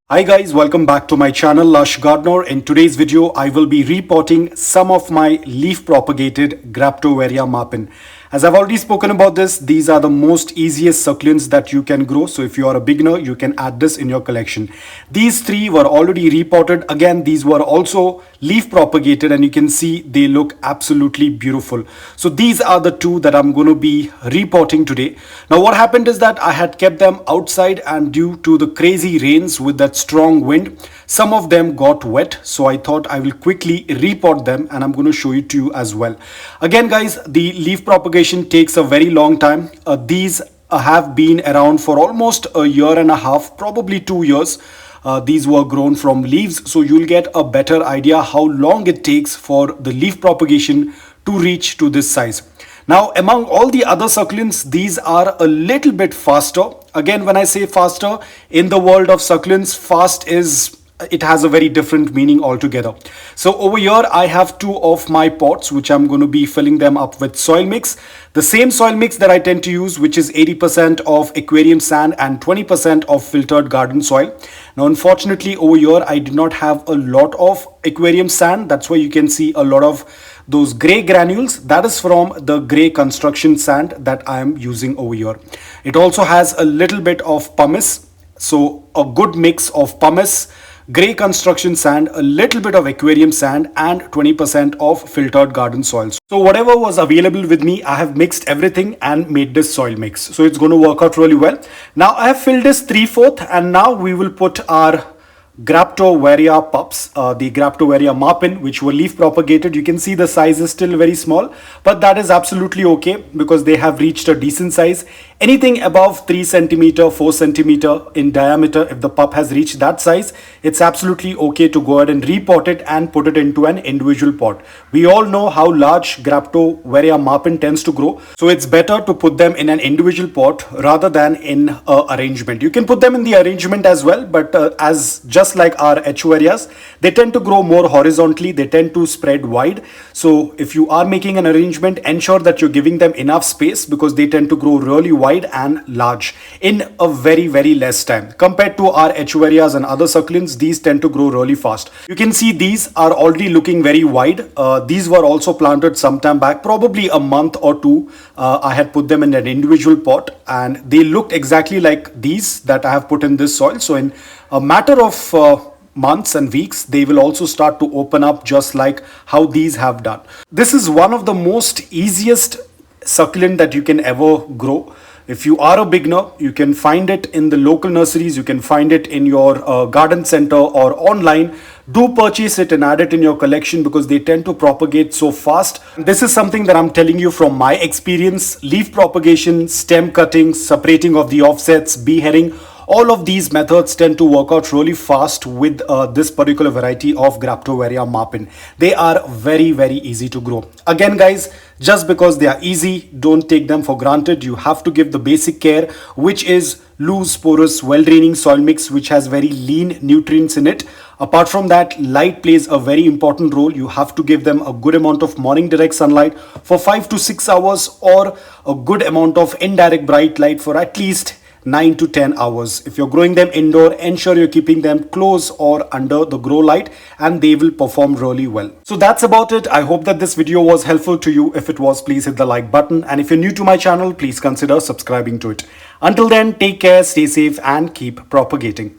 Hi guys, welcome back to my channel Lush Gardener. In today's video, I will be repotting some of my leaf propagated Xgraptoveria Marpin. As I've already spoken about this, these are the most easiest succulents that you can grow. So if you are a beginner, you can add this in your collection. These three were already repotted. Again, these were also leaf propagated and you can see they look absolutely beautiful. So these are the two that I'm going to be repotting today. Now what happened is that I had kept them outside and due to the crazy rains with that strong wind, some of them got wet. So I thought I will quickly repot them and I'm going to show it to you as well. Again guys, the leaf propagation takes a very long time. These have been around for almost a year and a half, probably 2 years. These were grown from leaves, so you'll get a better idea how long it takes for the leaf propagation to reach to this size. Now, among all the other succulents, these are a little bit faster. Again, when I say faster, in the world of succulents, fast is, it has a very different meaning altogether. So over here, I have two of my pots, which I'm going to be filling them up with soil mix. The same soil mix that I tend to use, which is 80% of aquarium sand and 20% of filtered garden soil. Now, unfortunately, over here, I did not have a lot of aquarium sand. That's why you can see a lot of those gray granules. That is from the gray construction sand that I am using over here. It also has a little bit of pumice. So a good mix of pumice, gray construction sand, a little bit of aquarium sand and 20% of filtered garden soils. So whatever was available with me, I have mixed everything and made this soil mix. So it's going to work out really well. Now I have filled this 3/4 and now we will put our Xgraptoveria pups, the Xgraptoveria Marpin, which were leaf propagated. You can see the size is still very small, but that is absolutely okay because they have reached a decent size. Anything above 3 centimeter, 4 centimeter in diameter, if the pup has reached that size, it's absolutely okay to go ahead and repot it and put it into an individual pot. We all know how large Xgraptoveria Marpin tends to grow, so it's better to put them in an individual pot rather than in arrangement. You can put them in the arrangement as well, but as just like our Echeverias, they tend to grow more horizontally, they tend to spread wide. So if you are making an arrangement, ensure that you're giving them enough space because they tend to grow really wide and large in a very less time. Compared to our Echeverias and other succulents, these tend to grow really fast. You can see these are already looking very wide. These were also planted some time back, probably a month or two. I had put them in an individual pot and they looked exactly like these that I have put in this soil. So in a matter of months and weeks, they will also start to open up just like how these have done. This is one of the most easiest succulent that you can ever grow. If you are a beginner, you can find it in the local nurseries, you can find it in your garden center or online. Do purchase it and add it in your collection because they tend to propagate so fast. This is something that I'm telling you from my experience. Leaf propagation, stem cutting, separating of the offsets, bee-heading, all of these methods tend to work out really fast with this particular variety of Xgraptoveria Marpin. They are very easy to grow. Again guys, just because they are easy, don't take them for granted. You have to give the basic care, which is loose, porous, well-draining soil mix, which has very lean nutrients in it. Apart from that, light plays a very important role. You have to give them a good amount of morning direct sunlight for 5 to 6 hours or a good amount of indirect bright light for at least 9 to 10 hours. If you're growing them indoor, ensure you're keeping them close or under the grow light and they will perform really well. So that's about it. I hope that this video was helpful to you. If it was, please hit the like button. And if you're new to my channel, please consider subscribing to it. Until then, take care, stay safe and keep propagating.